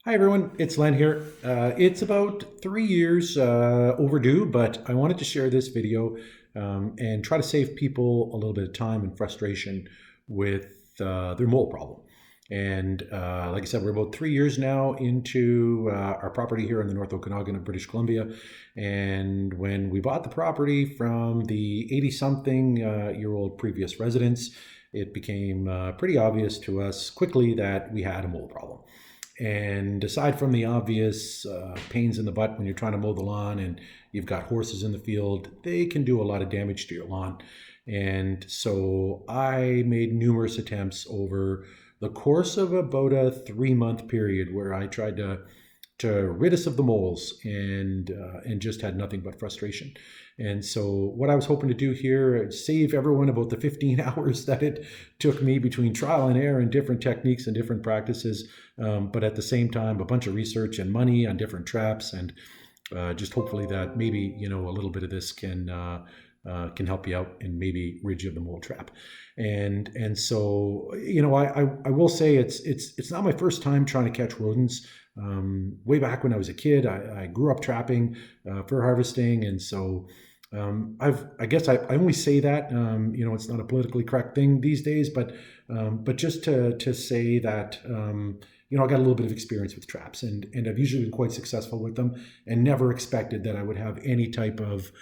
Hi everyone, it's Len here. It's about 3 years overdue, but I wanted to share this video and try to save people a little bit of time and frustration with their mole problem. And like I said, we're about 3 years now into our property here in the North Okanagan of British Columbia. And when we bought the property from the 80-something year old previous residents, it became pretty obvious to us quickly that we had a mole problem. And aside from the obvious pains in the butt when you're trying to mow the lawn and you've got horses in the field, they can do a lot of damage to your lawn. And so I made numerous attempts over the course of about a 3-month period where I tried to rid us of the moles and just had nothing but frustration. And so what I was hoping to do here is save everyone about the 15 hours that it took me between trial and error and different techniques and different practices, but at the same time a bunch of research and money on different traps, and just hopefully that maybe a little bit of this can help you out and maybe rid you of the mole trap. And so I will say it's not my first time trying to catch rodents. Way back when I was a kid, I grew up trapping fur harvesting, and so I guess I only say that it's not a politically correct thing these days, but just to say that I got a little bit of experience with traps, and I've usually been quite successful with them, and never expected that I would have any type of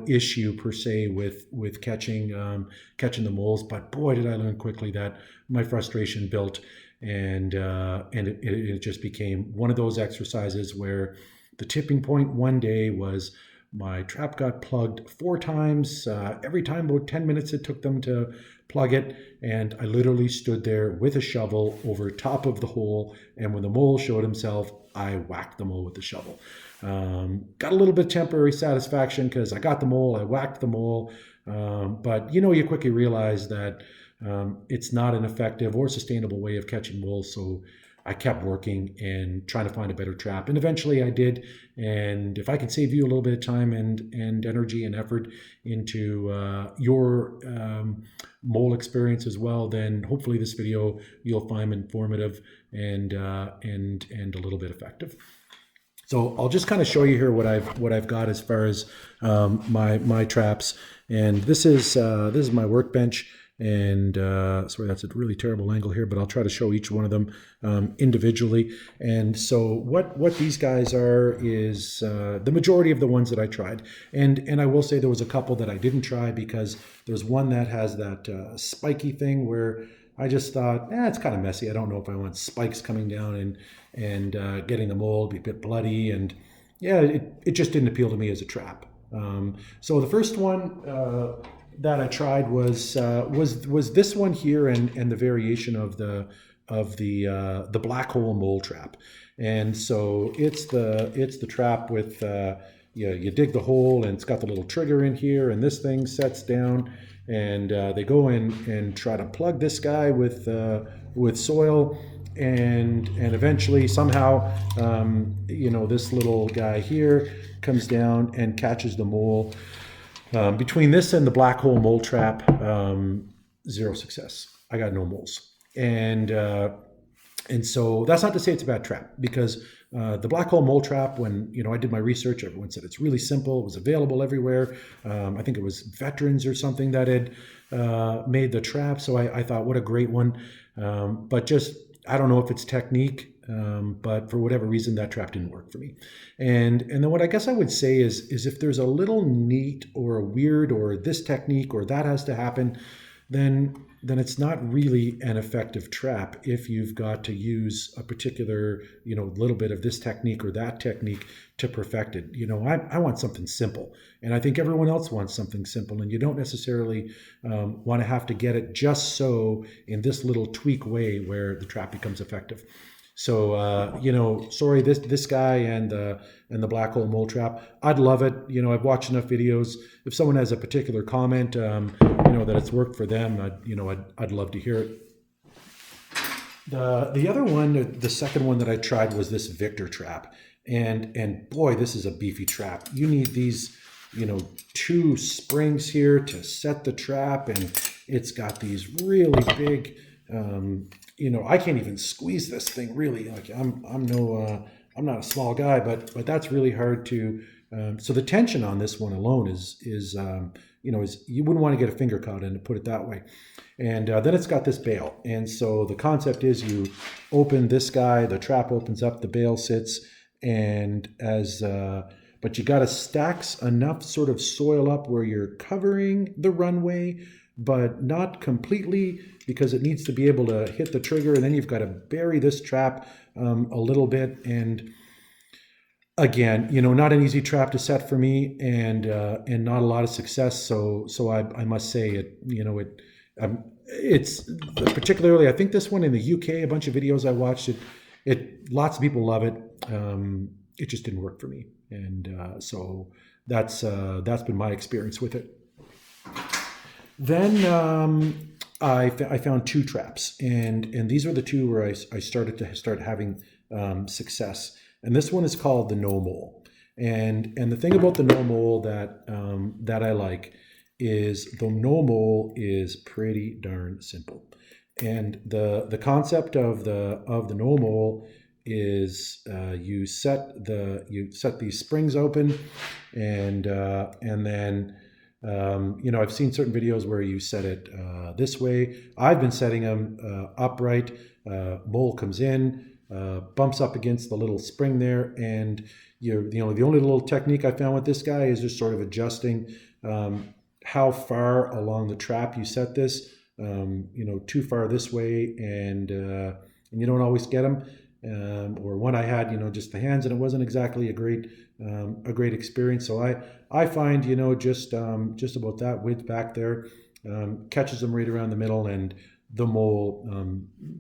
issue per se with catching the moles. But boy, did I learn quickly that my frustration built, and it just became one of those exercises where the tipping point one day was my trap got plugged 4 times. Every time about 10 minutes it took them to plug it, and I literally stood there with a shovel over top of the hole, and when the mole showed himself, I whacked the mole with the shovel. Got a little bit of temporary satisfaction because I got the mole, I whacked the mole, but you quickly realize that it's not an effective or sustainable way of catching moles. So I kept working and trying to find a better trap, and eventually I did. And if I can save you a little bit of time and energy and effort into your mole experience as well, then hopefully this video you'll find informative and a little bit effective. So I'll just kind of show you here what I've got as far as my traps, and this is my workbench. And sorry, that's a really terrible angle here, but I'll try to show each one of them individually. And so what these guys are is the majority of the ones that I tried. And I will say there was a couple that I didn't try, because there's one that has that spiky thing where I just thought, it's kind of messy. I don't know if I want spikes coming down and getting the mole, be a bit bloody. And yeah, it just didn't appeal to me as a trap. So the first one that I tried was this one here, and the variation of the black hole mole trap. And so it's the trap with you dig the hole, and it's got the little trigger in here, and this thing sets down, and they go in and try to plug this guy with soil, and eventually somehow this little guy here comes down and catches the mole. Between this and the black hole mole trap, zero success. I got no moles. And so that's not to say it's a bad trap, because the black hole mole trap, when I did my research, everyone said it's really simple. It was available everywhere. I think it was Veterans or something that had made the trap. So I thought, what a great one. But just, I don't know if it's technique, but for whatever reason, that trap didn't work for me. And then what I guess I would say is if there's a little neat or a weird or this technique or that has to happen, then it's not really an effective trap if you've got to use a particular, little bit of this technique or that technique to perfect it. I want something simple, and I think everyone else wants something simple, and you don't necessarily want to have to get it just so in this little tweak way where the trap becomes effective. So, sorry, this guy and the black hole mole trap, I'd love it. I've watched enough videos. If someone has a particular comment, that it's worked for them, I'd love to hear it. The other one, the second one that I tried, was this Victor trap, and boy, this is a beefy trap. You need these, 2 springs here to set the trap, and it's got these really big I can't even squeeze this thing really. Like I'm no I'm not a small guy, but that's really hard to. So the tension on this one alone is you wouldn't want to get a finger caught in, to put it that way. And then it's got this bail, and so the concept is you open this guy, the trap opens up, the bail sits, and but you got to stack enough sort of soil up where you're covering the runway, but not completely, because it needs to be able to hit the trigger, and then you've got to bury this trap a little bit. And again, not an easy trap to set for me, and not a lot of success. So I must say it's particularly, I think this one in the UK, a bunch of videos I watched, lots of people love it. It just didn't work for me, and so that's been my experience with it. Then I found two traps, and these are the two where I started having success. And this one is called the no mole. And the thing about the no mole that I like is the no mole is pretty darn simple. And the concept of the no mole is you set these springs open, and then I've seen certain videos where you set it this way. I've been setting them upright. Mole comes in, bumps up against the little spring there, and the only little technique I found with this guy is just sort of adjusting how far along the trap you set this. Too far this way, and you don't always get them. Or one I had, just the hands, and it wasn't exactly a great experience. So I find, just about that width back there catches them right around the middle, and the mole,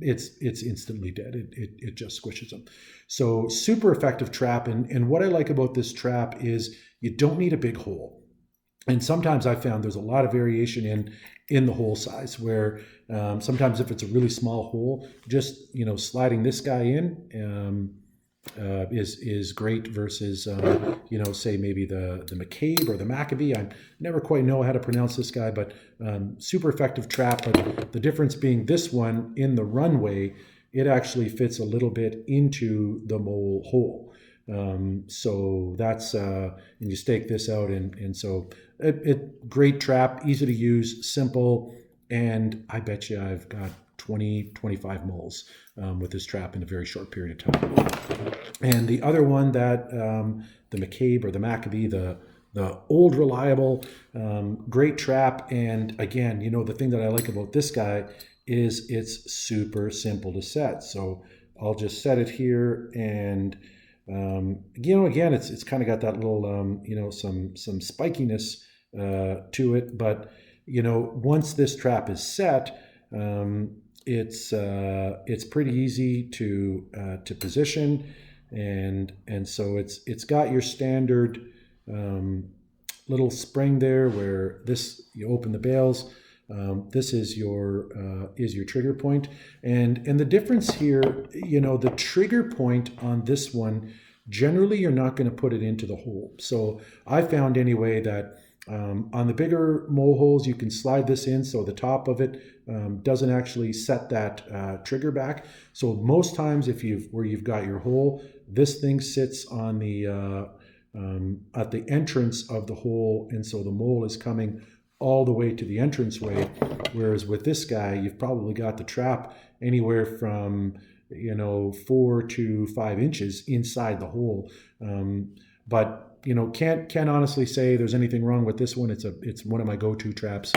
it's instantly dead. It just squishes them. So super effective trap. And what I like about this trap is you don't need a big hole. And sometimes I found there's a lot of variation in the hole size, where sometimes if it's a really small hole, just sliding this guy in is great versus say maybe the Macabee or the Macabee. I never quite know how to pronounce this guy, but super effective trap. But the difference being this one in the runway, it actually fits a little bit into the mole hole. So that's and you stake this out, and so great trap, easy to use, simple, and I bet you I've got 25 moles with this trap in a very short period of time. And the other one that the Macabee or the Macabee, the old reliable, great trap. And again, the thing that I like about this guy is it's super simple to set. So I'll just set it here, and again, it's kind of got that little some spikiness to it, but once this trap is set, it's pretty easy to position, and so it's got your standard little spring there, where you open the bails. This is your trigger point, and the difference here, the trigger point on this one, generally you're not going to put it into the hole. So I found anyway that on the bigger mole holes you can slide this in, so the top of it doesn't actually set that trigger back. So most times where you've got your hole, this thing sits on the at the entrance of the hole, and so the mole is coming all the way to the entranceway. Whereas with this guy, you've probably got the trap anywhere from 4 to 5 inches inside the hole. But can't honestly say there's anything wrong with this one. It's one of my go-to traps.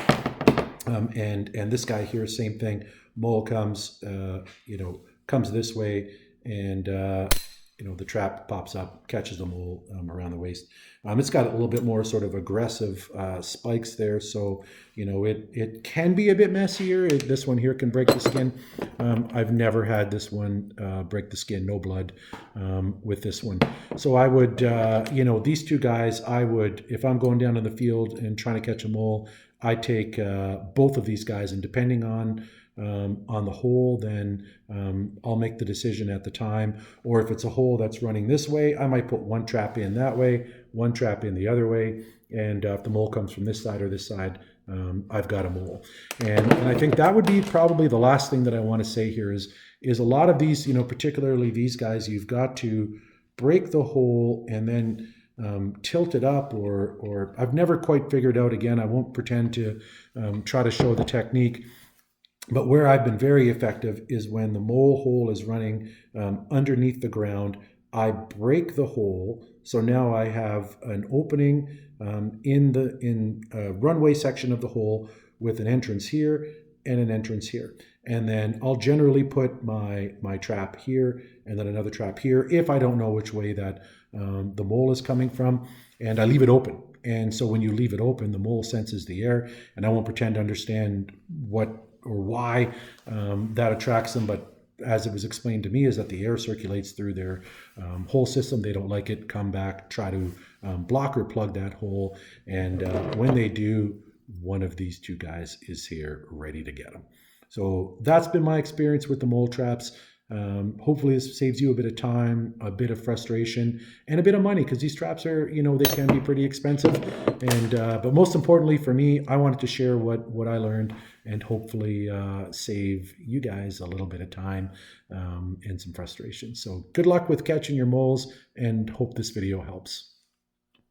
And this guy here, same thing. Mole comes this way, and the trap pops up, catches the mole around the waist. It's got a little bit more sort of aggressive spikes there, so it can be a bit messier. This one here can break the skin. I've never had this one break the skin, no blood with this one. So I would, these two guys, if I'm going down in the field and trying to catch a mole, I take both of these guys, and depending on the hole, then I'll make the decision at the time. Or if it's a hole that's running this way, I might put one trap in that way, one trap in the other way, and if the mole comes from this side or this side, I've got a mole. And I think that would be probably the last thing that I want to say here is a lot of these, particularly these guys, you've got to break the hole and then tilt it up, or I've never quite figured out. Again, I won't pretend to try to show the technique, but where I've been very effective is when the mole hole is running underneath the ground. I break the hole, so now I have an opening in the runway section of the hole with an entrance here and an entrance here. And then I'll generally put my trap here and then another trap here if I don't know which way that the mole is coming from, and I leave it open. And so when you leave it open, the mole senses the air, and I won't pretend to understand what or why that attracts them, but as it was explained to me, is that the air circulates through their whole system. They don't like it, come back, try to block or plug that hole, and when they do, one of these two guys is here ready to get them. So that's been my experience with the mole traps. Hopefully this saves you a bit of time, a bit of frustration, and a bit of money, because these traps are, they can be pretty expensive. And but most importantly for me, I wanted to share what I learned, and hopefully save you guys a little bit of time and some frustration. So good luck with catching your moles, and hope this video helps.